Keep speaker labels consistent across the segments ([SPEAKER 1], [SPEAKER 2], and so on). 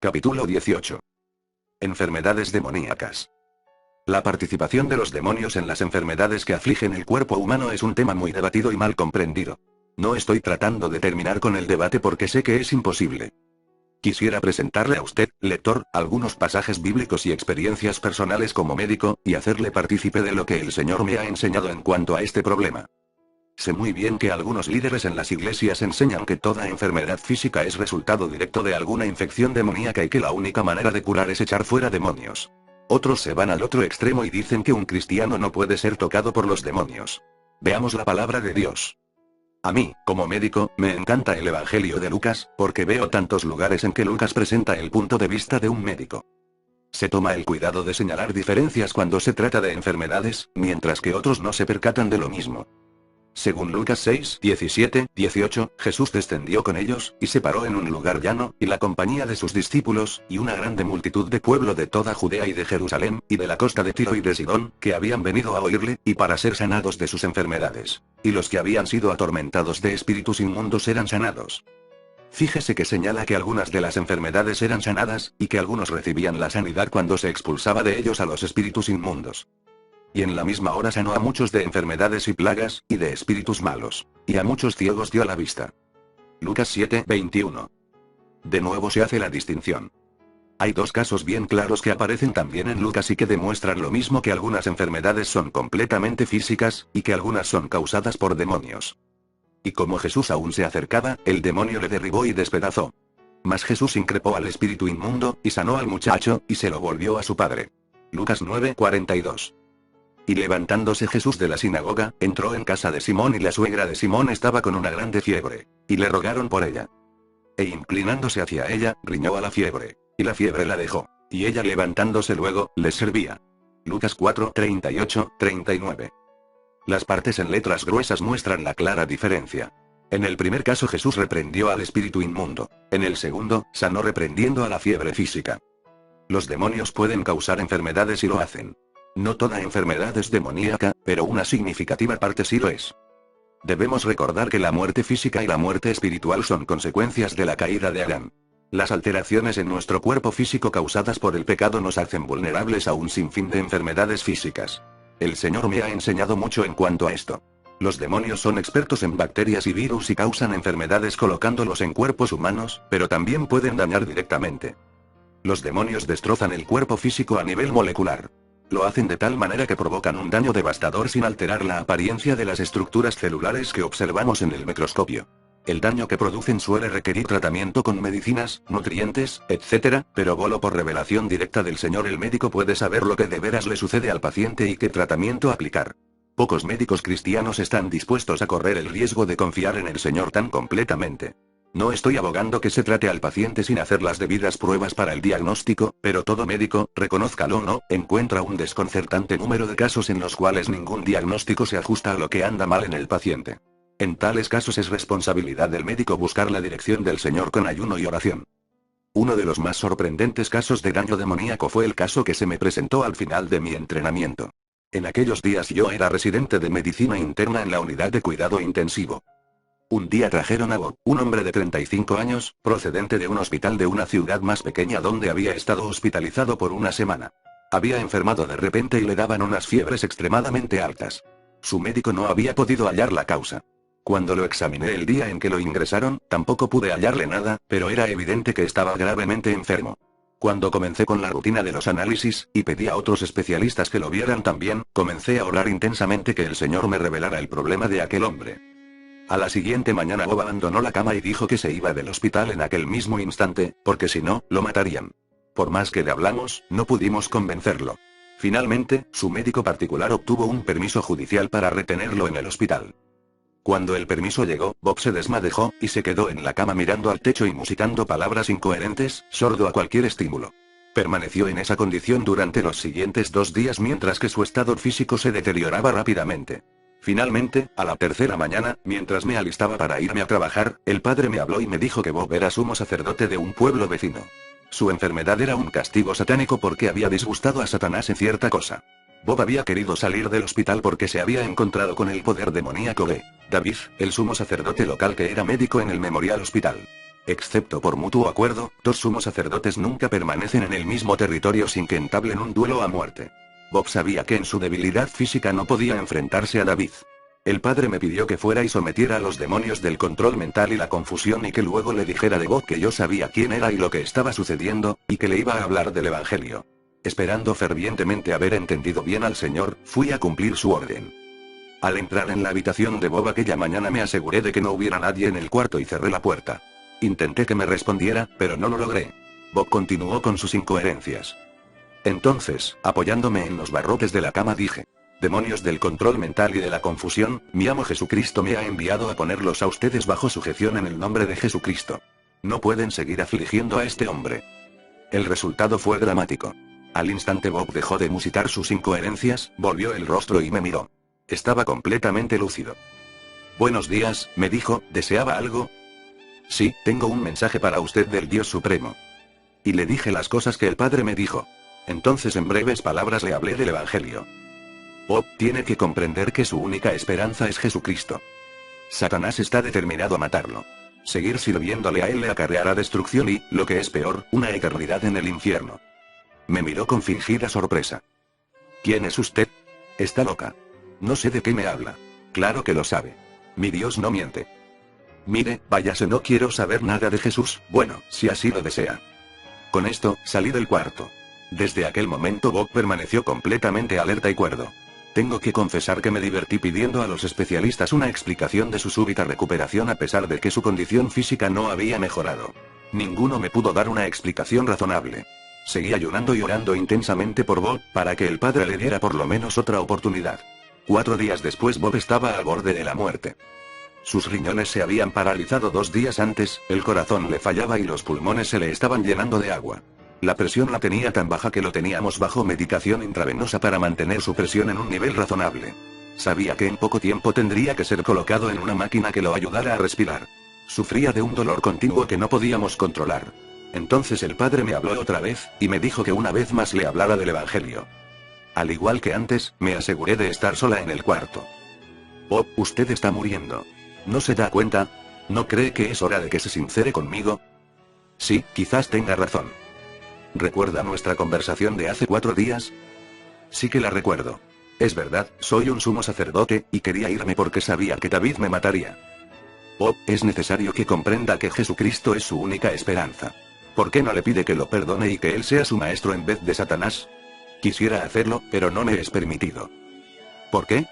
[SPEAKER 1] Capítulo 18. Enfermedades demoníacas. La participación de los demonios en las enfermedades que afligen el cuerpo humano es un tema muy debatido y mal comprendido. No estoy tratando de terminar con el debate porque sé que es imposible. Quisiera presentarle a usted, lector, algunos pasajes bíblicos y experiencias personales como médico, y hacerle partícipe de lo que el Señor me ha enseñado en cuanto a este problema. Sé muy bien que algunos líderes en las iglesias enseñan que toda enfermedad física es resultado directo de alguna infección demoníaca y que la única manera de curar es echar fuera demonios. Otros se van al otro extremo y dicen que un cristiano no puede ser tocado por los demonios. Veamos la palabra de Dios. A mí, como médico, me encanta el Evangelio de Lucas, porque veo tantos lugares en que Lucas presenta el punto de vista de un médico. Se toma el cuidado de señalar diferencias cuando se trata de enfermedades, mientras que otros no se percatan de lo mismo. Según Lucas 6, 17, 18, Jesús descendió con ellos, y se paró en un lugar llano, y la compañía de sus discípulos, y una grande multitud de pueblo de toda Judea y de Jerusalén, y de la costa de Tiro y de Sidón, que habían venido a oírle, y para ser sanados de sus enfermedades. Y los que habían sido atormentados de espíritus inmundos eran sanados. Fíjese que señala que algunas de las enfermedades eran sanadas, y que algunos recibían la sanidad cuando se expulsaba de ellos a los espíritus inmundos. Y en la misma hora sanó a muchos de enfermedades y plagas, y de espíritus malos. Y a muchos ciegos dio la vista. Lucas 7, 21. De nuevo se hace la distinción. Hay dos casos bien claros que aparecen también en Lucas y que demuestran lo mismo, que algunas enfermedades son completamente físicas, y que algunas son causadas por demonios. Y como Jesús aún se acercaba, el demonio le derribó y despedazó. Mas Jesús increpó al espíritu inmundo, y sanó al muchacho, y se lo volvió a su padre. Lucas 9, 42. Y levantándose Jesús de la sinagoga, entró en casa de Simón, y la suegra de Simón estaba con una grande fiebre. Y le rogaron por ella. E inclinándose hacia ella, riñó a la fiebre. Y la fiebre la dejó. Y ella levantándose luego, les servía. Lucas 4, 38, 39. Las partes en letras gruesas muestran la clara diferencia. En el primer caso Jesús reprendió al espíritu inmundo. En el segundo, sanó reprendiendo a la fiebre física. Los demonios pueden causar enfermedades y lo hacen. No toda enfermedad es demoníaca, pero una significativa parte sí lo es. Debemos recordar que la muerte física y la muerte espiritual son consecuencias de la caída de Adán. Las alteraciones en nuestro cuerpo físico causadas por el pecado nos hacen vulnerables a un sinfín de enfermedades físicas. El Señor me ha enseñado mucho en cuanto a esto. Los demonios son expertos en bacterias y virus y causan enfermedades colocándolos en cuerpos humanos, pero también pueden dañar directamente. Los demonios destrozan el cuerpo físico a nivel molecular. Lo hacen de tal manera que provocan un daño devastador sin alterar la apariencia de las estructuras celulares que observamos en el microscopio. El daño que producen suele requerir tratamiento con medicinas, nutrientes, etc., pero solo por revelación directa del Señor el médico puede saber lo que de veras le sucede al paciente y qué tratamiento aplicar. Pocos médicos cristianos están dispuestos a correr el riesgo de confiar en el Señor tan completamente. No estoy abogando que se trate al paciente sin hacer las debidas pruebas para el diagnóstico, pero todo médico, reconózcalo o no, encuentra un desconcertante número de casos en los cuales ningún diagnóstico se ajusta a lo que anda mal en el paciente. En tales casos es responsabilidad del médico buscar la dirección del Señor con ayuno y oración. Uno de los más sorprendentes casos de daño demoníaco fue el caso que se me presentó al final de mi entrenamiento. En aquellos días yo era residente de medicina interna en la unidad de cuidado intensivo. Un día trajeron a Bob, un hombre de 35 años, procedente de un hospital de una ciudad más pequeña donde había estado hospitalizado por una semana. Había enfermado de repente y le daban unas fiebres extremadamente altas. Su médico no había podido hallar la causa. Cuando lo examiné el día en que lo ingresaron, tampoco pude hallarle nada, pero era evidente que estaba gravemente enfermo. Cuando comencé con la rutina de los análisis, y pedí a otros especialistas que lo vieran también, comencé a orar intensamente que el Señor me revelara el problema de aquel hombre. A la siguiente mañana Bob abandonó la cama y dijo que se iba del hospital en aquel mismo instante, porque si no, lo matarían. Por más que le hablamos, no pudimos convencerlo. Finalmente, su médico particular obtuvo un permiso judicial para retenerlo en el hospital. Cuando el permiso llegó, Bob se desmadejó, y se quedó en la cama mirando al techo y musitando palabras incoherentes, sordo a cualquier estímulo. Permaneció en esa condición durante los siguientes 2 días mientras que su estado físico se deterioraba rápidamente. Finalmente, a la tercera mañana, mientras me alistaba para irme a trabajar, el padre me habló y me dijo que Bob era sumo sacerdote de un pueblo vecino. Su enfermedad era un castigo satánico porque había disgustado a Satanás en cierta cosa. Bob había querido salir del hospital porque se había encontrado con el poder demoníaco de David, el sumo sacerdote local que era médico en el Memorial Hospital. Excepto por mutuo acuerdo, dos sumos sacerdotes nunca permanecen en el mismo territorio sin que entablen un duelo a muerte. Bob sabía que en su debilidad física no podía enfrentarse a David. El padre me pidió que fuera y sometiera a los demonios del control mental y la confusión y que luego le dijera de Bob que yo sabía quién era y lo que estaba sucediendo, y que le iba a hablar del Evangelio. Esperando fervientemente haber entendido bien al Señor, fui a cumplir su orden. Al entrar en la habitación de Bob aquella mañana me aseguré de que no hubiera nadie en el cuarto y cerré la puerta. Intenté que me respondiera, pero no lo logré. Bob continuó con sus incoherencias. Entonces, apoyándome en los barrotes de la cama dije: demonios del control mental y de la confusión, mi amo Jesucristo me ha enviado a ponerlos a ustedes bajo sujeción en el nombre de Jesucristo. No pueden seguir afligiendo a este hombre. El resultado fue dramático. Al instante Bob dejó de musitar sus incoherencias, volvió el rostro y me miró. Estaba completamente lúcido. Buenos días, me dijo, ¿deseaba algo? Sí, tengo un mensaje para usted del Dios Supremo. Y le dije las cosas que el padre me dijo. Entonces en breves palabras le hablé del Evangelio. Bob tiene que comprender que su única esperanza es Jesucristo. Satanás está determinado a matarlo. Seguir sirviéndole a él le acarreará destrucción y, lo que es peor, una eternidad en el infierno. Me miró con fingida sorpresa. ¿Quién es usted? Está loca. No sé de qué me habla. Claro que lo sabe. Mi Dios no miente. Mire, váyase, no quiero saber nada de Jesús, bueno, si así lo desea. Con esto, salí del cuarto. Desde aquel momento Bob permaneció completamente alerta y cuerdo. Tengo que confesar que me divertí pidiendo a los especialistas una explicación de su súbita recuperación a pesar de que su condición física no había mejorado. Ninguno me pudo dar una explicación razonable. Seguí ayunando y orando intensamente por Bob, para que el padre le diera por lo menos otra oportunidad. 4 días después Bob estaba al borde de la muerte. Sus riñones se habían paralizado 2 días antes, el corazón le fallaba y los pulmones se le estaban llenando de agua. La presión la tenía tan baja que lo teníamos bajo medicación intravenosa para mantener su presión en un nivel razonable. Sabía que en poco tiempo tendría que ser colocado en una máquina que lo ayudara a respirar. Sufría de un dolor continuo que no podíamos controlar. Entonces el padre me habló otra vez, y me dijo que una vez más le hablara del Evangelio. Al igual que antes, me aseguré de estar sola en el cuarto. Bob, usted está muriendo. ¿No se da cuenta? ¿No cree que es hora de que se sincere conmigo? Sí, quizás tenga razón. ¿Recuerda nuestra conversación de hace 4 días? Sí que la recuerdo. Es verdad, soy un sumo sacerdote, y quería irme porque sabía que David me mataría. Bob, es necesario que comprenda que Jesucristo es su única esperanza. ¿Por qué no le pide que lo perdone y que él sea su maestro en vez de Satanás? Quisiera hacerlo, pero no me es permitido. ¿Por qué?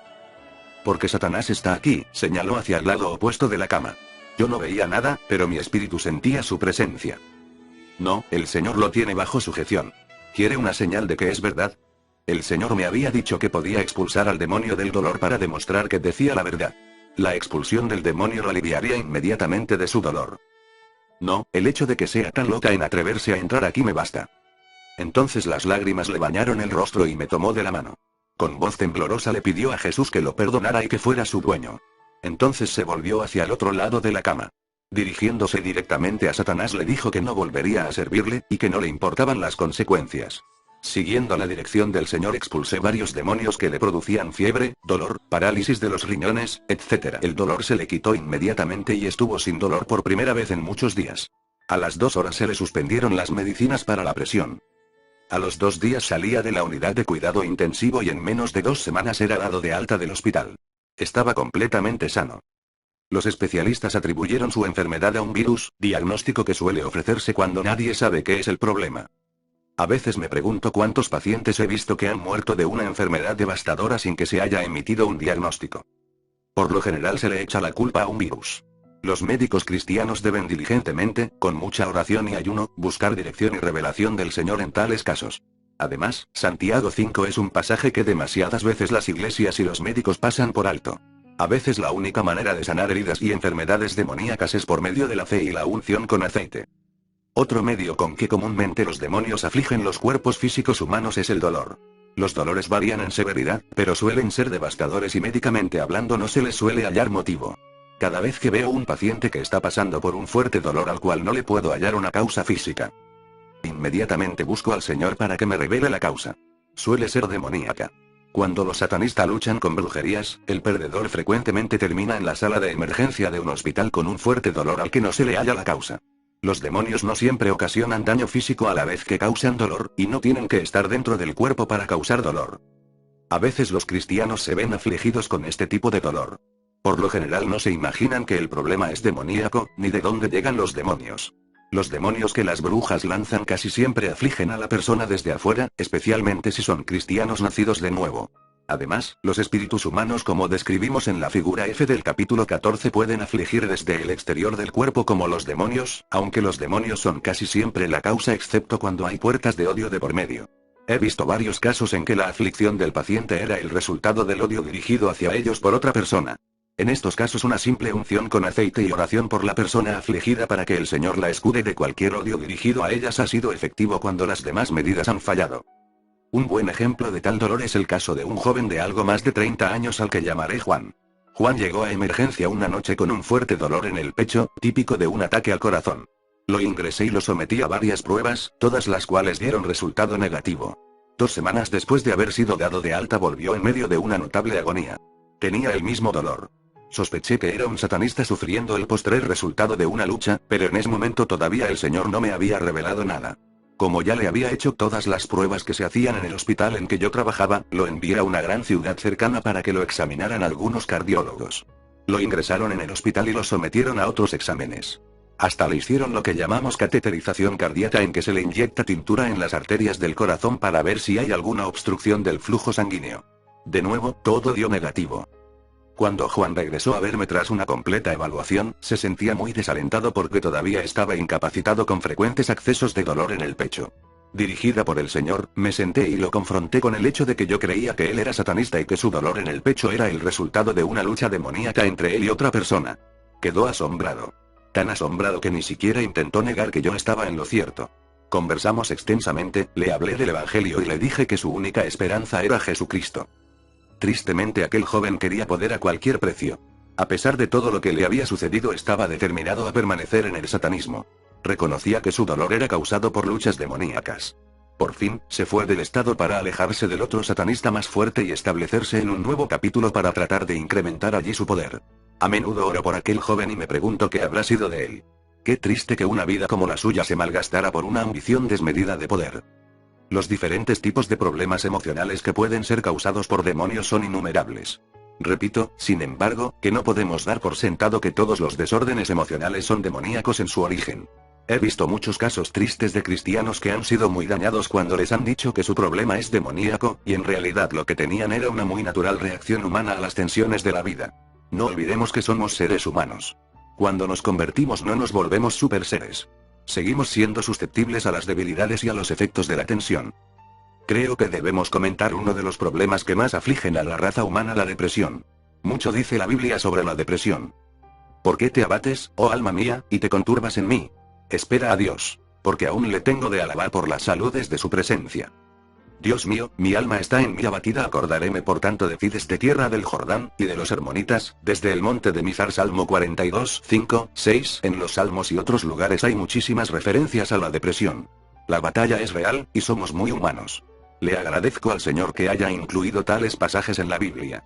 [SPEAKER 1] Porque Satanás está aquí, señaló hacia el lado opuesto de la cama. Yo no veía nada, pero mi espíritu sentía su presencia. No, el Señor lo tiene bajo sujeción. ¿Quiere una señal de que es verdad? El Señor me había dicho que podía expulsar al demonio del dolor para demostrar que decía la verdad. La expulsión del demonio lo aliviaría inmediatamente de su dolor. No, el hecho de que sea tan loca en atreverse a entrar aquí me basta. Entonces las lágrimas le bañaron el rostro y me tomó de la mano. Con voz temblorosa le pidió a Jesús que lo perdonara y que fuera su dueño. Entonces se volvió hacia el otro lado de la cama. Dirigiéndose directamente a Satanás le dijo que no volvería a servirle, y que no le importaban las consecuencias. Siguiendo la dirección del Señor expulsé varios demonios que le producían fiebre, dolor, parálisis de los riñones, etc. El dolor se le quitó inmediatamente y estuvo sin dolor por primera vez en muchos días. A las 2 horas se le suspendieron las medicinas para la presión. A los 2 días salía de la unidad de cuidado intensivo y en menos de 2 semanas era dado de alta del hospital. Estaba completamente sano. Los especialistas atribuyeron su enfermedad a un virus, diagnóstico que suele ofrecerse cuando nadie sabe qué es el problema. A veces me pregunto cuántos pacientes he visto que han muerto de una enfermedad devastadora sin que se haya emitido un diagnóstico. Por lo general se le echa la culpa a un virus. Los médicos cristianos deben diligentemente, con mucha oración y ayuno, buscar dirección y revelación del Señor en tales casos. Además, Santiago 5 es un pasaje que demasiadas veces las iglesias y los médicos pasan por alto. A veces la única manera de sanar heridas y enfermedades demoníacas es por medio de la fe y la unción con aceite. Otro medio con que comúnmente los demonios afligen los cuerpos físicos humanos es el dolor. Los dolores varían en severidad, pero suelen ser devastadores y médicamente hablando no se les suele hallar motivo. Cada vez que veo un paciente que está pasando por un fuerte dolor al cual no le puedo hallar una causa física, inmediatamente busco al Señor para que me revele la causa. Suele ser demoníaca. Cuando los satanistas luchan con brujerías, el perdedor frecuentemente termina en la sala de emergencia de un hospital con un fuerte dolor al que no se le halla la causa. Los demonios no siempre ocasionan daño físico a la vez que causan dolor, y no tienen que estar dentro del cuerpo para causar dolor. A veces los cristianos se ven afligidos con este tipo de dolor. Por lo general no se imaginan que el problema es demoníaco, ni de dónde llegan los demonios. Los demonios que las brujas lanzan casi siempre afligen a la persona desde afuera, especialmente si son cristianos nacidos de nuevo. Además, los espíritus humanos como describimos en la figura F del capítulo 14 pueden afligir desde el exterior del cuerpo como los demonios, aunque los demonios son casi siempre la causa excepto cuando hay puertas de odio de por medio. He visto varios casos en que la aflicción del paciente era el resultado del odio dirigido hacia ellos por otra persona. En estos casos una simple unción con aceite y oración por la persona afligida para que el Señor la escude de cualquier odio dirigido a ellas ha sido efectivo cuando las demás medidas han fallado. Un buen ejemplo de tal dolor es el caso de un joven de algo más de 30 años al que llamaré Juan. Juan llegó a emergencia una noche con un fuerte dolor en el pecho, típico de un ataque al corazón. Lo ingresé y lo sometí a varias pruebas, todas las cuales dieron resultado negativo. 2 semanas después de haber sido dado de alta volvió en medio de una notable agonía. Tenía el mismo dolor. Sospeché que era un satanista sufriendo el postrer resultado de una lucha, pero en ese momento todavía el Señor no me había revelado nada. Como ya le había hecho todas las pruebas que se hacían en el hospital en que yo trabajaba, lo envié a una gran ciudad cercana para que lo examinaran algunos cardiólogos. Lo ingresaron en el hospital y lo sometieron a otros exámenes. Hasta le hicieron lo que llamamos cateterización cardíaca, en que se le inyecta tintura en las arterias del corazón para ver si hay alguna obstrucción del flujo sanguíneo. De nuevo, todo dio negativo. Cuando Juan regresó a verme tras una completa evaluación, se sentía muy desalentado porque todavía estaba incapacitado con frecuentes accesos de dolor en el pecho. Dirigida por el Señor, me senté y lo confronté con el hecho de que yo creía que él era satanista y que su dolor en el pecho era el resultado de una lucha demoníaca entre él y otra persona. Quedó asombrado. Tan asombrado que ni siquiera intentó negar que yo estaba en lo cierto. Conversamos extensamente, le hablé del Evangelio y le dije que su única esperanza era Jesucristo. Tristemente aquel joven quería poder a cualquier precio. A pesar de todo lo que le había sucedido, estaba determinado a permanecer en el satanismo. Reconocía que su dolor era causado por luchas demoníacas. Por fin, se fue del estado para alejarse del otro satanista más fuerte y establecerse en un nuevo capítulo para tratar de incrementar allí su poder. A menudo oro por aquel joven y me pregunto qué habrá sido de él. Qué triste que una vida como la suya se malgastara por una ambición desmedida de poder. Los diferentes tipos de problemas emocionales que pueden ser causados por demonios son innumerables. Repito, sin embargo, que no podemos dar por sentado que todos los desórdenes emocionales son demoníacos en su origen. He visto muchos casos tristes de cristianos que han sido muy dañados cuando les han dicho que su problema es demoníaco, y en realidad lo que tenían era una muy natural reacción humana a las tensiones de la vida. No olvidemos que somos seres humanos. Cuando nos convertimos no nos volvemos super seres. Seguimos siendo susceptibles a las debilidades y a los efectos de la tensión. Creo que debemos comentar uno de los problemas que más afligen a la raza humana: la depresión. Mucho dice la Biblia sobre la depresión. ¿Por qué te abates, oh alma mía, y te conturbas en mí? Espera a Dios, porque aún le tengo de alabar por las saludes de su presencia. Dios mío, mi alma está en mí abatida, acordaréme por tanto de ti desde tierra del Jordán, y de los hermonitas, desde el monte de Mizar. Salmo 42, 5, 6. En los salmos y otros lugares hay muchísimas referencias a la depresión. La batalla es real, y somos muy humanos. Le agradezco al Señor que haya incluido tales pasajes en la Biblia.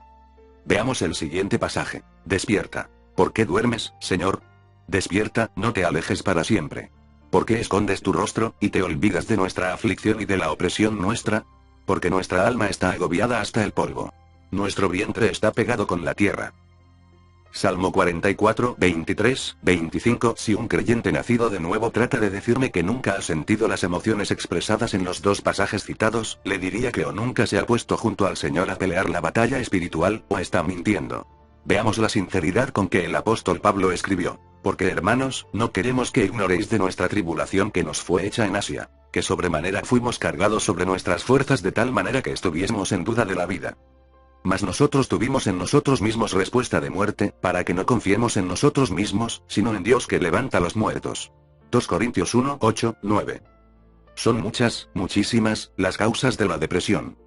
[SPEAKER 1] Veamos el siguiente pasaje. Despierta. ¿Por qué duermes, Señor? Despierta, no te alejes para siempre. ¿Por qué escondes tu rostro, y te olvidas de nuestra aflicción y de la opresión nuestra? Porque nuestra alma está agobiada hasta el polvo. Nuestro vientre está pegado con la tierra. Salmo 44, 23, 25. Si un creyente nacido de nuevo trata de decirme que nunca ha sentido las emociones expresadas en los dos pasajes citados, le diría que o nunca se ha puesto junto al Señor a pelear la batalla espiritual, o está mintiendo. Veamos la sinceridad con que el apóstol Pablo escribió: porque hermanos, no queremos que ignoréis de nuestra tribulación que nos fue hecha en Asia, que sobremanera fuimos cargados sobre nuestras fuerzas de tal manera que estuviésemos en duda de la vida. Mas nosotros tuvimos en nosotros mismos respuesta de muerte, para que no confiemos en nosotros mismos, sino en Dios que levanta a los muertos. 2 Corintios 1, 8, 9. Son muchas, muchísimas, las causas de la depresión.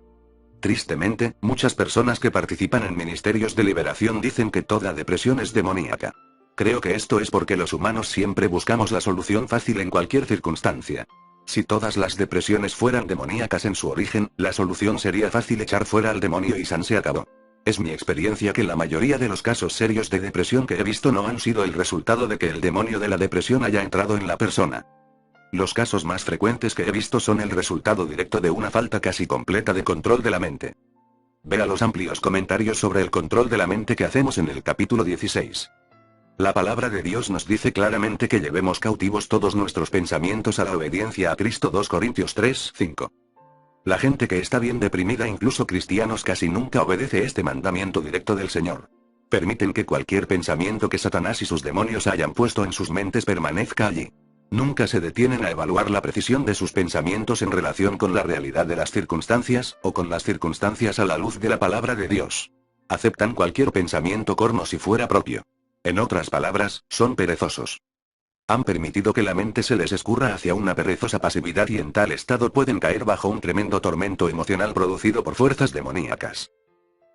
[SPEAKER 1] Tristemente, muchas personas que participan en ministerios de liberación dicen que toda depresión es demoníaca. Creo que esto es porque los humanos siempre buscamos la solución fácil en cualquier circunstancia. Si todas las depresiones fueran demoníacas en su origen, la solución sería fácil: echar fuera al demonio y san se acabó. Es mi experiencia que la mayoría de los casos serios de depresión que he visto no han sido el resultado de que el demonio de la depresión haya entrado en la persona. Los casos más frecuentes que he visto son el resultado directo de una falta casi completa de control de la mente. Vea los amplios comentarios sobre el control de la mente que hacemos en el capítulo 16. La palabra de Dios nos dice claramente que llevemos cautivos todos nuestros pensamientos a la obediencia a Cristo. 2 Corintios 3, 5. La gente que está bien deprimida, incluso cristianos, casi nunca obedece este mandamiento directo del Señor. Permiten que cualquier pensamiento que Satanás y sus demonios hayan puesto en sus mentes permanezca allí. Nunca se detienen a evaluar la precisión de sus pensamientos en relación con la realidad de las circunstancias, o con las circunstancias a la luz de la palabra de Dios. Aceptan cualquier pensamiento como si fuera propio. En otras palabras, son perezosos. Han permitido que la mente se les escurra hacia una perezosa pasividad y en tal estado pueden caer bajo un tremendo tormento emocional producido por fuerzas demoníacas.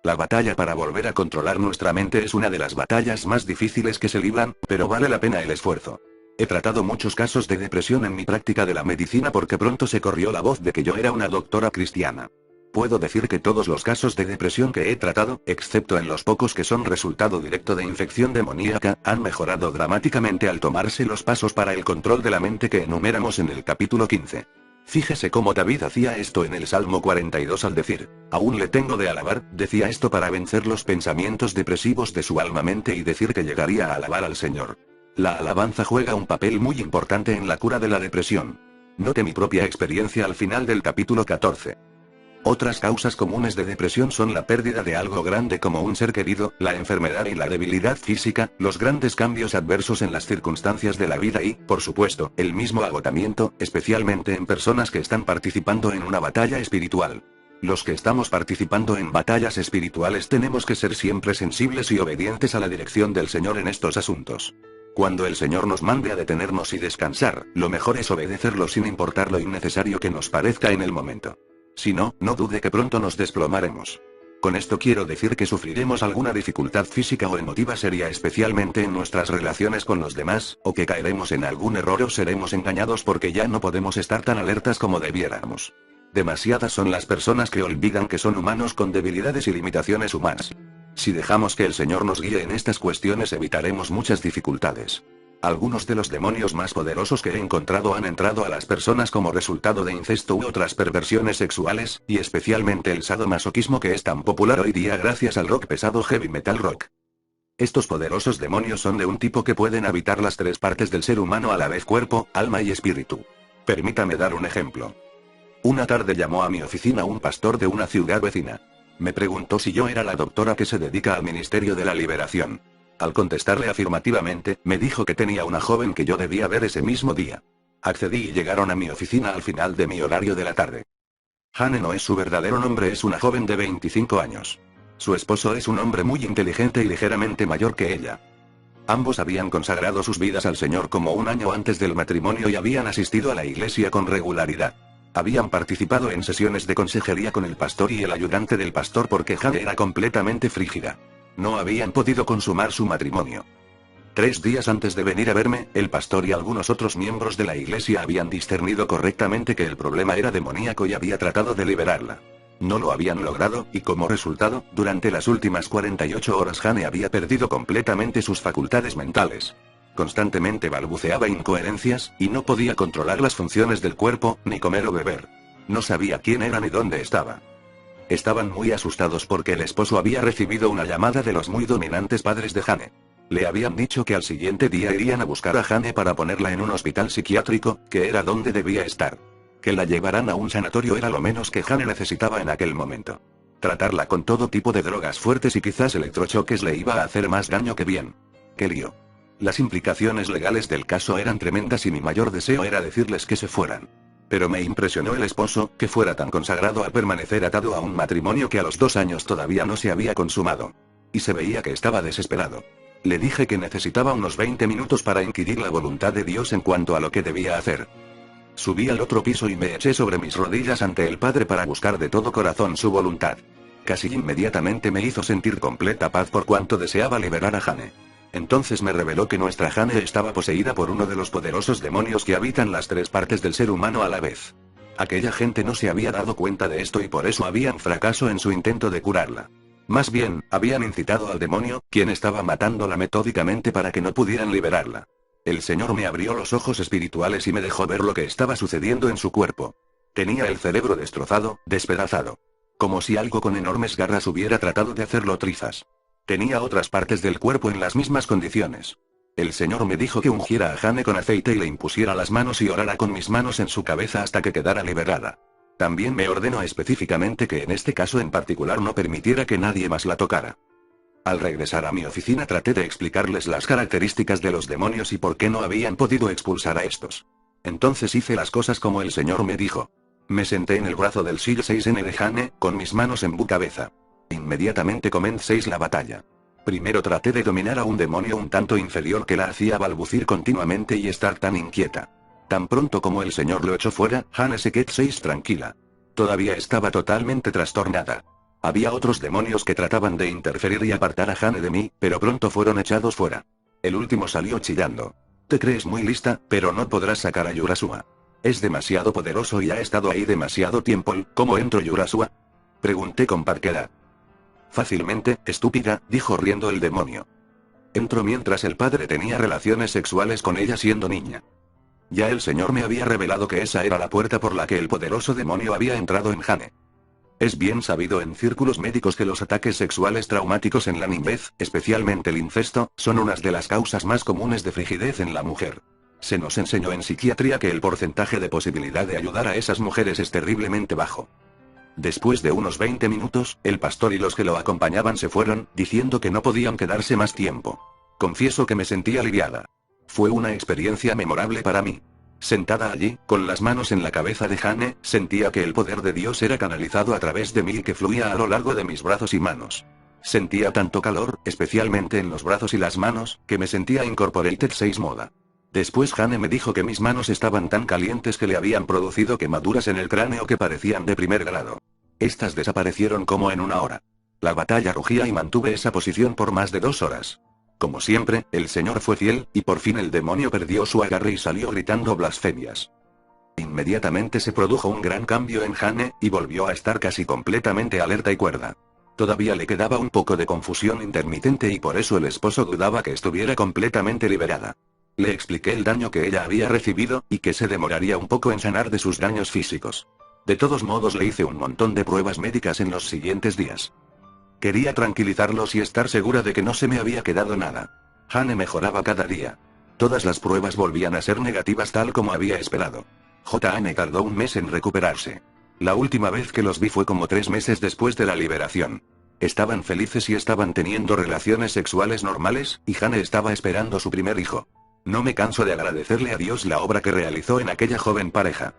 [SPEAKER 1] La batalla para volver a controlar nuestra mente es una de las batallas más difíciles que se libran, pero vale la pena el esfuerzo. He tratado muchos casos de depresión en mi práctica de la medicina porque pronto se corrió la voz de que yo era una doctora cristiana. Puedo decir que todos los casos de depresión que he tratado, excepto en los pocos que son resultado directo de infección demoníaca, han mejorado dramáticamente al tomarse los pasos para el control de la mente que enumeramos en el capítulo 15. Fíjese cómo David hacía esto en el Salmo 42 al decir: aún le tengo de alabar. Decía esto para vencer los pensamientos depresivos de su alma-mente y decir que llegaría a alabar al Señor. La alabanza juega un papel muy importante en la cura de la depresión. Note mi propia experiencia al final del capítulo 14. Otras causas comunes de depresión son la pérdida de algo grande como un ser querido, la enfermedad y la debilidad física, los grandes cambios adversos en las circunstancias de la vida y, por supuesto, el mismo agotamiento, especialmente en personas que están participando en una batalla espiritual. Los que estamos participando en batallas espirituales tenemos que ser siempre sensibles y obedientes a la dirección del Señor en estos asuntos. Cuando el Señor nos mande a detenernos y descansar, lo mejor es obedecerlo sin importar lo innecesario que nos parezca en el momento. Si no, no dude que pronto nos desplomaremos. Con esto quiero decir que sufriremos alguna dificultad física o emotiva seria, especialmente en nuestras relaciones con los demás, o que caeremos en algún error o seremos engañados porque ya no podemos estar tan alertas como debiéramos. Demasiadas son las personas que olvidan que son humanos con debilidades y limitaciones humanas. Si dejamos que el Señor nos guíe en estas cuestiones, evitaremos muchas dificultades. Algunos de los demonios más poderosos que he encontrado han entrado a las personas como resultado de incesto u otras perversiones sexuales, y especialmente el sadomasoquismo, que es tan popular hoy día gracias al rock pesado, heavy metal rock. Estos poderosos demonios son de un tipo que pueden habitar las tres partes del ser humano a la vez: cuerpo, alma y espíritu. Permítame dar un ejemplo. Una tarde llamó a mi oficina un pastor de una ciudad vecina. Me preguntó si yo era la doctora que se dedica al ministerio de la liberación. Al contestarle afirmativamente, me dijo que tenía una joven que yo debía ver ese mismo día. Accedí y llegaron a mi oficina al final de mi horario de la tarde. Jane no es su verdadero nombre, es una joven de 25 años. Su esposo es un hombre muy inteligente y ligeramente mayor que ella. Ambos habían consagrado sus vidas al Señor como un año antes del matrimonio y habían asistido a la iglesia con regularidad. Habían participado en sesiones de consejería con el pastor y el ayudante del pastor porque Jane era completamente frígida. No habían podido consumar su matrimonio. 3 días antes de venir a verme, el pastor y algunos otros miembros de la iglesia habían discernido correctamente que el problema era demoníaco y había tratado de liberarla. No lo habían logrado, y como resultado, durante las últimas 48 horas Jane había perdido completamente sus facultades mentales. Constantemente balbuceaba incoherencias, y no podía controlar las funciones del cuerpo, ni comer o beber. No sabía quién era ni dónde estaba. Estaban muy asustados porque el esposo había recibido una llamada de los muy dominantes padres de Jane. Le habían dicho que al siguiente día irían a buscar a Jane para ponerla en un hospital psiquiátrico, que era donde debía estar. Que la llevaran a un sanatorio era lo menos que Jane necesitaba en aquel momento. Tratarla con todo tipo de drogas fuertes y quizás electrochoques le iba a hacer más daño que bien. ¡Qué lío! Las implicaciones legales del caso eran tremendas y mi mayor deseo era decirles que se fueran. Pero me impresionó el esposo, que fuera tan consagrado a permanecer atado a un matrimonio que a los 2 años todavía no se había consumado. Y se veía que estaba desesperado. Le dije que necesitaba unos 20 minutos para inquirir la voluntad de Dios en cuanto a lo que debía hacer. Subí al otro piso y me eché sobre mis rodillas ante el Padre para buscar de todo corazón su voluntad. Casi inmediatamente me hizo sentir completa paz por cuanto deseaba liberar a Jane. Entonces me reveló que nuestra Jane estaba poseída por uno de los poderosos demonios que habitan las tres partes del ser humano a la vez. Aquella gente no se había dado cuenta de esto y por eso habían fracasado en su intento de curarla. Más bien, habían incitado al demonio, quien estaba matándola metódicamente para que no pudieran liberarla. El Señor me abrió los ojos espirituales y me dejó ver lo que estaba sucediendo en su cuerpo. Tenía el cerebro destrozado, despedazado. Como si algo con enormes garras hubiera tratado de hacerlo trizas. Tenía otras partes del cuerpo en las mismas condiciones. El Señor me dijo que ungiera a Jane con aceite y le impusiera las manos y orara con mis manos en su cabeza hasta que quedara liberada. También me ordenó específicamente que en este caso en particular no permitiera que nadie más la tocara. Al regresar a mi oficina traté de explicarles las características de los demonios y por qué no habían podido expulsar a estos. Entonces hice las cosas como el Señor me dijo. Me senté en el brazo del Shield 6N de Jane, con mis manos en su cabeza. Inmediatamente comencéis la batalla. Primero traté de dominar a un demonio un tanto inferior que la hacía balbucir continuamente y estar tan inquieta. Tan pronto como el Señor lo echó fuera, Jane se quedó tranquila. Todavía estaba totalmente trastornada. Había otros demonios que trataban de interferir y apartar a Jane de mí, pero pronto fueron echados fuera. El último salió chillando. Te crees muy lista, pero no podrás sacar a Yurasua. Es demasiado poderoso y ha estado ahí demasiado tiempo. ¿Cómo entro Yurasua? Pregunté con parquedad. Fácilmente, estúpida, dijo riendo el demonio. Entró mientras el padre tenía relaciones sexuales con ella siendo niña. Ya el Señor me había revelado que esa era la puerta por la que el poderoso demonio había entrado en Jane. Es bien sabido en círculos médicos que los ataques sexuales traumáticos en la niñez, especialmente el incesto, son unas de las causas más comunes de frigidez en la mujer. Se nos enseñó en psiquiatría que el porcentaje de posibilidad de ayudar a esas mujeres es terriblemente bajo. Después de unos 20 minutos, el pastor y los que lo acompañaban se fueron, diciendo que no podían quedarse más tiempo. Confieso que me sentí aliviada. Fue una experiencia memorable para mí. Sentada allí, con las manos en la cabeza de Jane, sentía que el poder de Dios era canalizado a través de mí y que fluía a lo largo de mis brazos y manos. Sentía tanto calor, especialmente en los brazos y las manos, que me sentía Incorporated 6 moda. Después Jane me dijo que mis manos estaban tan calientes que le habían producido quemaduras en el cráneo que parecían de primer grado. Estas desaparecieron como en una hora. La batalla rugía y mantuve esa posición por más de 2 horas. Como siempre, el Señor fue fiel, y por fin el demonio perdió su agarre y salió gritando blasfemias. Inmediatamente se produjo un gran cambio en Jane, y volvió a estar casi completamente alerta y cuerda. Todavía le quedaba un poco de confusión intermitente y por eso el esposo dudaba que estuviera completamente liberada. Le expliqué el daño que ella había recibido, y que se demoraría un poco en sanar de sus daños físicos. De todos modos le hice un montón de pruebas médicas en los siguientes días. Quería tranquilizarlos y estar segura de que no se me había quedado nada. Jane mejoraba cada día. Todas las pruebas volvían a ser negativas tal como había esperado. Jane tardó un mes en recuperarse. La última vez que los vi fue como 3 meses después de la liberación. Estaban felices y estaban teniendo relaciones sexuales normales, y Jane estaba esperando su primer hijo. No me canso de agradecerle a Dios la obra que realizó en aquella joven pareja.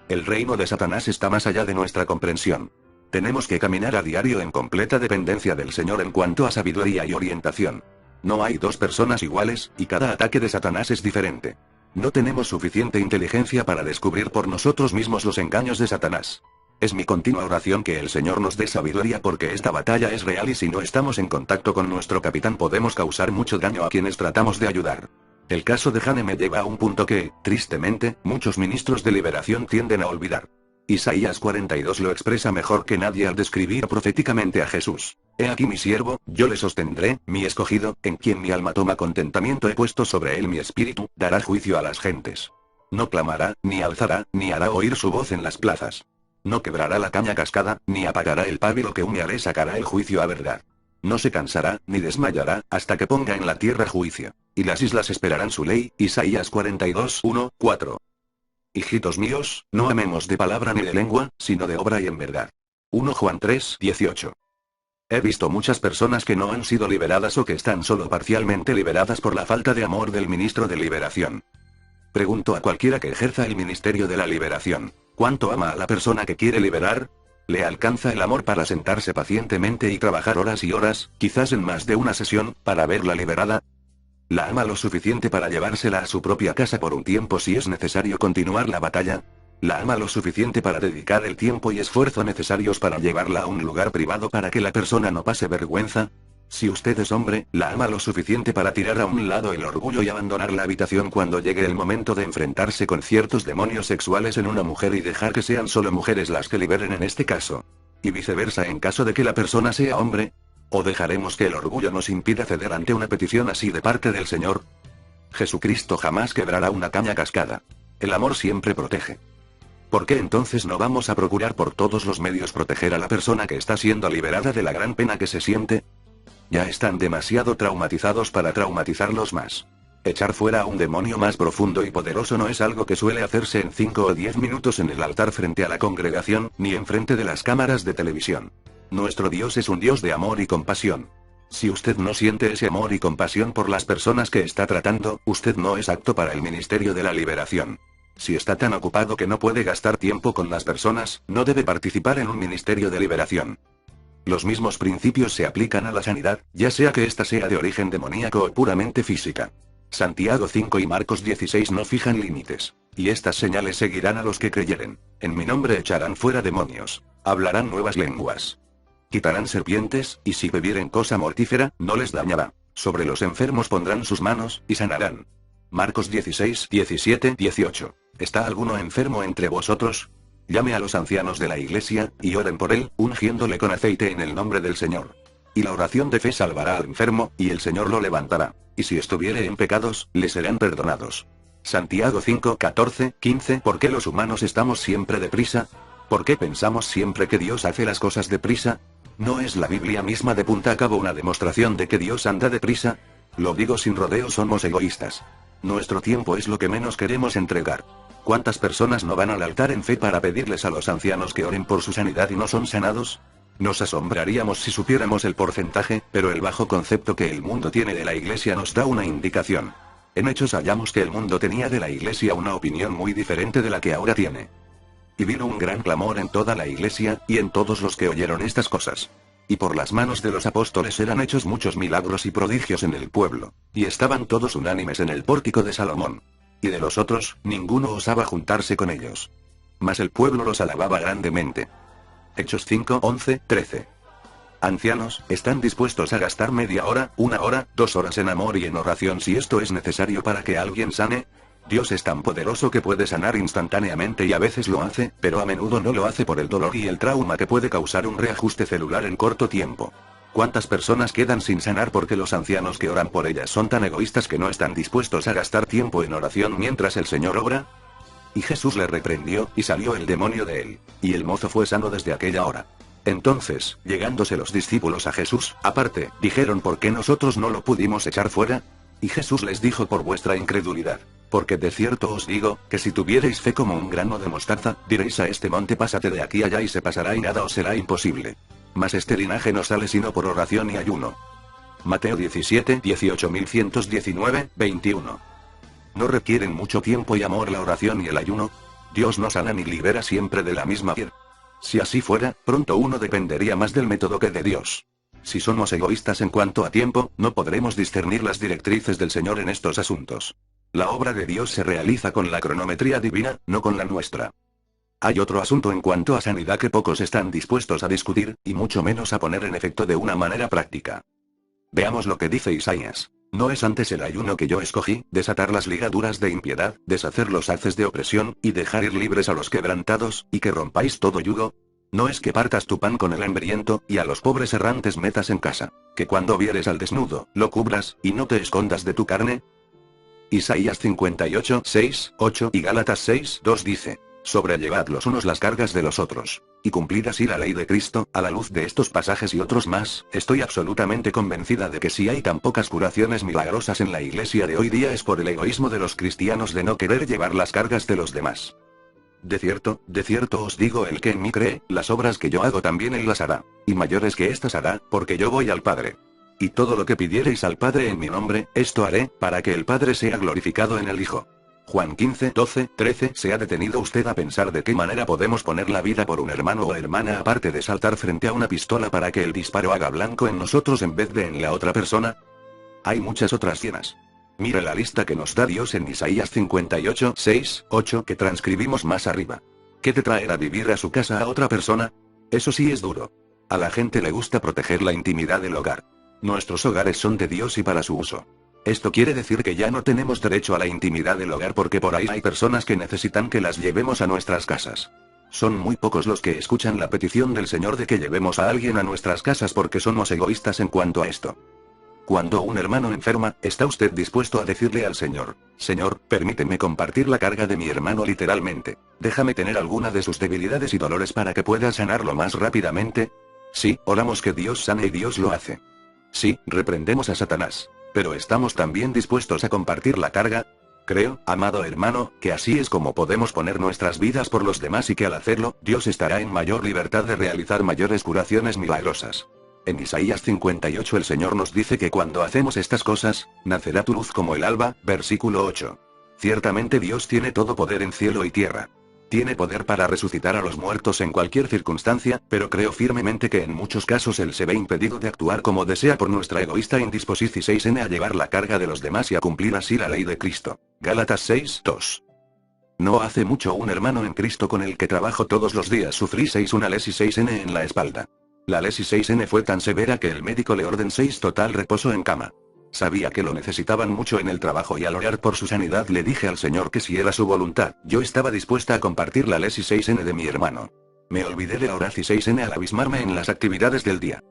[SPEAKER 1] El reino de Satanás está más allá de nuestra comprensión. Tenemos que caminar a diario en completa dependencia del Señor en cuanto a sabiduría y orientación. No hay 2 personas iguales, y cada ataque de Satanás es diferente. No tenemos suficiente inteligencia para descubrir por nosotros mismos los engaños de Satanás. Es mi continua oración que el Señor nos dé sabiduría porque esta batalla es real y si no estamos en contacto con nuestro capitán podemos causar mucho daño a quienes tratamos de ayudar. El caso de Jane me lleva a un punto que, tristemente, muchos ministros de liberación tienden a olvidar. Isaías 42 lo expresa mejor que nadie al describir proféticamente a Jesús. He aquí mi siervo, yo le sostendré, mi escogido, en quien mi alma toma contentamiento he puesto sobre él mi espíritu, dará juicio a las gentes. No clamará, ni alzará, ni hará oír su voz en las plazas. No quebrará la caña cascada, ni apagará el pábilo que humearé sacará el juicio a verdad. No se cansará, ni desmayará, hasta que ponga en la tierra juicio. Y las islas esperarán su ley, Isaías 42, 1, 4. Hijitos míos, no amemos de palabra ni de lengua, sino de obra y en verdad. 1 Juan 3, 18. He visto muchas personas que no han sido liberadas o que están solo parcialmente liberadas por la falta de amor del ministro de liberación. Pregunto a cualquiera que ejerza el ministerio de la liberación, ¿cuánto ama a la persona que quiere liberar? ¿Le alcanza el amor para sentarse pacientemente y trabajar horas y horas, quizás en más de una sesión, para verla liberada? ¿La ama lo suficiente para llevársela a su propia casa por un tiempo si es necesario continuar la batalla? ¿La ama lo suficiente para dedicar el tiempo y esfuerzo necesarios para llevarla a un lugar privado para que la persona no pase vergüenza? Si usted es hombre, ¿la ama lo suficiente para tirar a un lado el orgullo y abandonar la habitación cuando llegue el momento de enfrentarse con ciertos demonios sexuales en una mujer y dejar que sean solo mujeres las que liberen en este caso? Y viceversa en caso de que la persona sea hombre. ¿O dejaremos que el orgullo nos impida ceder ante una petición así de parte del Señor? Jesucristo jamás quebrará una caña cascada. El amor siempre protege. ¿Por qué entonces no vamos a procurar por todos los medios proteger a la persona que está siendo liberada de la gran pena que se siente? Ya están demasiado traumatizados para traumatizarlos más. Echar fuera a un demonio más profundo y poderoso no es algo que suele hacerse en 5 o 10 minutos en el altar frente a la congregación, ni enfrente de las cámaras de televisión. Nuestro Dios es un Dios de amor y compasión. Si usted no siente ese amor y compasión por las personas que está tratando, usted no es apto para el ministerio de la liberación. Si está tan ocupado que no puede gastar tiempo con las personas, no debe participar en un ministerio de liberación. Los mismos principios se aplican a la sanidad, ya sea que ésta sea de origen demoníaco o puramente física. Santiago 5 y Marcos 16 no fijan límites. Y estas señales seguirán a los que creyeren. En mi nombre echarán fuera demonios. Hablarán nuevas lenguas. Quitarán serpientes, y si bebieren cosa mortífera, no les dañará. Sobre los enfermos pondrán sus manos, y sanarán. Marcos 16, 17, 18. ¿Está alguno enfermo entre vosotros? Llame a los ancianos de la iglesia, y oren por él, ungiéndole con aceite en el nombre del Señor. Y la oración de fe salvará al enfermo, y el Señor lo levantará. Y si estuviere en pecados, le serán perdonados. Santiago 5, 14, 15. ¿Por qué los humanos estamos siempre deprisa? ¿Por qué pensamos siempre que Dios hace las cosas deprisa? ¿No es la Biblia misma de punta a cabo una demostración de que Dios anda deprisa? Lo digo sin rodeos, somos egoístas. Nuestro tiempo es lo que menos queremos entregar. ¿Cuántas personas no van al altar en fe para pedirles a los ancianos que oren por su sanidad y no son sanados? Nos asombraríamos si supiéramos el porcentaje, pero el bajo concepto que el mundo tiene de la iglesia nos da una indicación. En Hechos hallamos que el mundo tenía de la iglesia una opinión muy diferente de la que ahora tiene. Y vino un gran clamor en toda la iglesia, y en todos los que oyeron estas cosas. Y por las manos de los apóstoles eran hechos muchos milagros y prodigios en el pueblo, y estaban todos unánimes en el pórtico de Salomón. Y de los otros, ninguno osaba juntarse con ellos. Mas el pueblo los alababa grandemente. Hechos 5, 11, 13. Ancianos, ¿están dispuestos a gastar media hora, 1 hora, 2 horas en amor y en oración si esto es necesario para que alguien sane? Dios es tan poderoso que puede sanar instantáneamente y a veces lo hace, pero a menudo no lo hace por el dolor y el trauma que puede causar un reajuste celular en corto tiempo. ¿Cuántas personas quedan sin sanar porque los ancianos que oran por ellas son tan egoístas que no están dispuestos a gastar tiempo en oración mientras el Señor obra? Y Jesús le reprendió, y salió el demonio de él. Y el mozo fue sano desde aquella hora. Entonces, llegándose los discípulos a Jesús, aparte, dijeron: ¿por qué nosotros no lo pudimos echar fuera? Y Jesús les dijo: por vuestra incredulidad. Porque de cierto os digo, que si tuvierais fe como un grano de mostaza, diréis a este monte: pásate de aquí allá, y se pasará, y nada os será imposible. Mas este linaje no sale sino por oración y ayuno. Mateo 17, 18.119, 21. ¿No requieren mucho tiempo y amor la oración y el ayuno? Dios no sana ni libera siempre de la misma piel. Si así fuera, pronto uno dependería más del método que de Dios. Si somos egoístas en cuanto a tiempo, no podremos discernir las directrices del Señor en estos asuntos. La obra de Dios se realiza con la cronometría divina, no con la nuestra. Hay otro asunto en cuanto a sanidad que pocos están dispuestos a discutir, y mucho menos a poner en efecto de una manera práctica. Veamos lo que dice Isaías. ¿No es antes el ayuno que yo escogí, desatar las ligaduras de impiedad, deshacer los haces de opresión, y dejar ir libres a los quebrantados, y que rompáis todo yugo? ¿No es que partas tu pan con el hambriento, y a los pobres errantes metas en casa? Que cuando vieres al desnudo, lo cubras, y no te escondas de tu carne? Isaías 58, 6, 8 y Gálatas 6, 2 dice: sobrellevad los unos las cargas de los otros. Y cumplid así la ley de Cristo. A la luz de estos pasajes y otros más, estoy absolutamente convencida de que si hay tan pocas curaciones milagrosas en la iglesia de hoy día es por el egoísmo de los cristianos de no querer llevar las cargas de los demás. De cierto os digo, el que en mí cree, las obras que yo hago también él las hará. Y mayores que éstas hará, porque yo voy al Padre. Y todo lo que pidiereis al Padre en mi nombre, esto haré, para que el Padre sea glorificado en el Hijo. Juan 15, 12, 13. ¿Se ha detenido usted a pensar de qué manera podemos poner la vida por un hermano o hermana aparte de saltar frente a una pistola para que el disparo haga blanco en nosotros en vez de en la otra persona? Hay muchas otras llenas. Mire la lista que nos da Dios en Isaías 58, 6, 8 que transcribimos más arriba. ¿Qué te traerá vivir a su casa a otra persona? Eso sí es duro. A la gente le gusta proteger la intimidad del hogar. Nuestros hogares son de Dios y para su uso. Esto quiere decir que ya no tenemos derecho a la intimidad del hogar porque por ahí hay personas que necesitan que las llevemos a nuestras casas. Son muy pocos los que escuchan la petición del Señor de que llevemos a alguien a nuestras casas porque somos egoístas en cuanto a esto. Cuando un hermano enferma, ¿está usted dispuesto a decirle al Señor: Señor, permíteme compartir la carga de mi hermano literalmente? Déjame tener alguna de sus debilidades y dolores para que pueda sanarlo más rápidamente? Sí, oramos que Dios sane y Dios lo hace. Sí, reprendemos a Satanás. Pero ¿estamos también dispuestos a compartir la carga? Creo, amado hermano, que así es como podemos poner nuestras vidas por los demás y que al hacerlo, Dios estará en mayor libertad de realizar mayores curaciones milagrosas. En Isaías 58 el Señor nos dice que cuando hacemos estas cosas, nacerá tu luz como el alba, versículo 8. Ciertamente Dios tiene todo poder en cielo y tierra. Tiene poder para resucitar a los muertos en cualquier circunstancia, pero creo firmemente que en muchos casos Él se ve impedido de actuar como desea por nuestra egoísta indisposición a llevar la carga de los demás y a cumplir así la ley de Cristo. Gálatas 6:2. No hace mucho un hermano en Cristo con el que trabajo todos los días sufrí una lesis 6N en la espalda. La lesis 6N fue tan severa que el médico le ordenó 6 total reposo en cama. Sabía que lo necesitaban mucho en el trabajo y al orar por su sanidad le dije al Señor que si era su voluntad, yo estaba dispuesta a compartir la lesis 6N de mi hermano. Me olvidé de la oración 6N al abismarme en las actividades del día.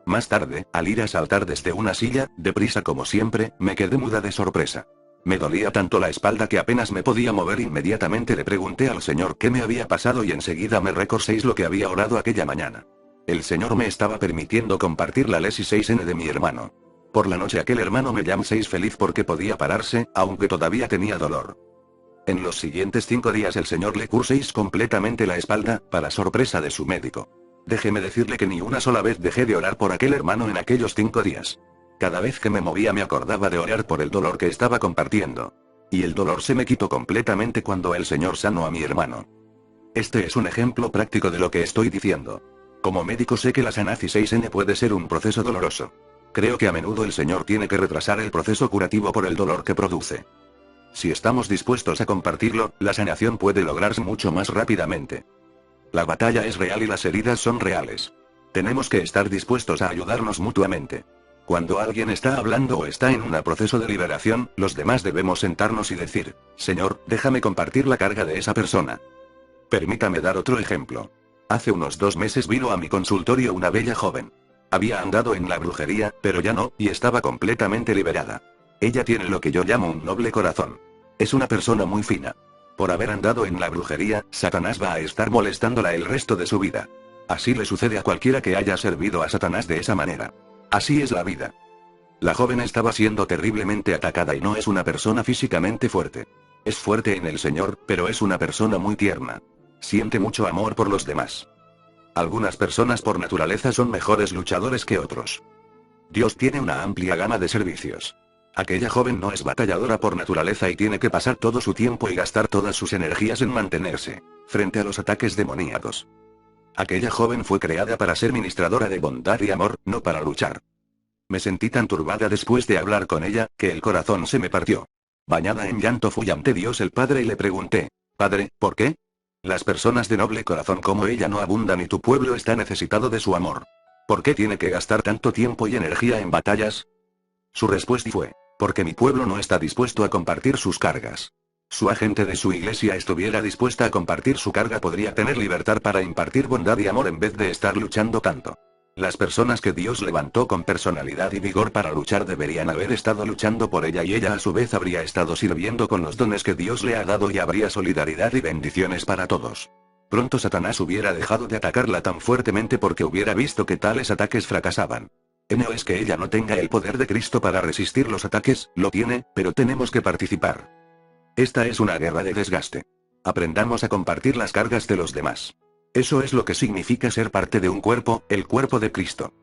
[SPEAKER 1] Más tarde, al ir a saltar desde una silla, deprisa como siempre, me quedé muda de sorpresa. Me dolía tanto la espalda que apenas me podía mover. Inmediatamente le pregunté al Señor qué me había pasado y enseguida me recordé lo que había orado aquella mañana. El Señor me estaba permitiendo compartir la lesis 6N de mi hermano. Por la noche aquel hermano me llamó 6 feliz porque podía pararse, aunque todavía tenía dolor. En los siguientes 5 días el Señor le curó 6 completamente la espalda, para sorpresa de su médico. Déjeme decirle que ni una sola vez dejé de orar por aquel hermano en aquellos 5 días. Cada vez que me movía me acordaba de orar por el dolor que estaba compartiendo. Y el dolor se me quitó completamente cuando el Señor sanó a mi hermano. Este es un ejemplo práctico de lo que estoy diciendo. Como médico sé que la sanación 6N puede ser un proceso doloroso. Creo que a menudo el Señor tiene que retrasar el proceso curativo por el dolor que produce. Si estamos dispuestos a compartirlo, la sanación puede lograrse mucho más rápidamente. La batalla es real y las heridas son reales. Tenemos que estar dispuestos a ayudarnos mutuamente. Cuando alguien está hablando o está en un proceso de liberación, los demás debemos sentarnos y decir: Señor, déjame compartir la carga de esa persona. Permítame dar otro ejemplo. Hace unos 2 meses vino a mi consultorio una bella joven. Había andado en la brujería, pero ya no, y estaba completamente liberada. Ella tiene lo que yo llamo un noble corazón. Es una persona muy fina. Por haber andado en la brujería, Satanás va a estar molestándola el resto de su vida. Así le sucede a cualquiera que haya servido a Satanás de esa manera. Así es la vida. La joven estaba siendo terriblemente atacada y no es una persona físicamente fuerte. Es fuerte en el Señor, pero es una persona muy tierna. Siente mucho amor por los demás. Algunas personas por naturaleza son mejores luchadores que otros. Dios tiene una amplia gama de servicios. Aquella joven no es batalladora por naturaleza y tiene que pasar todo su tiempo y gastar todas sus energías en mantenerse frente a los ataques demoníacos. Aquella joven fue creada para ser ministradora de bondad y amor, no para luchar. Me sentí tan turbada después de hablar con ella, que el corazón se me partió. Bañada en llanto fui ante Dios el Padre y le pregunté: Padre, ¿por qué? Las personas de noble corazón como ella no abundan y tu pueblo está necesitado de su amor. ¿Por qué tiene que gastar tanto tiempo y energía en batallas? Su respuesta fue: porque mi pueblo no está dispuesto a compartir sus cargas. Su agente de su iglesia estuviera dispuesta a compartir su carga, podría tener libertad para impartir bondad y amor en vez de estar luchando tanto. Las personas que Dios levantó con personalidad y vigor para luchar deberían haber estado luchando por ella y ella a su vez habría estado sirviendo con los dones que Dios le ha dado y habría solidaridad y bendiciones para todos. Pronto Satanás hubiera dejado de atacarla tan fuertemente porque hubiera visto que tales ataques fracasaban. No es que ella no tenga el poder de Cristo para resistir los ataques, lo tiene, pero tenemos que participar. Esta es una guerra de desgaste. Aprendamos a compartir las cargas de los demás. Eso es lo que significa ser parte de un cuerpo, el cuerpo de Cristo.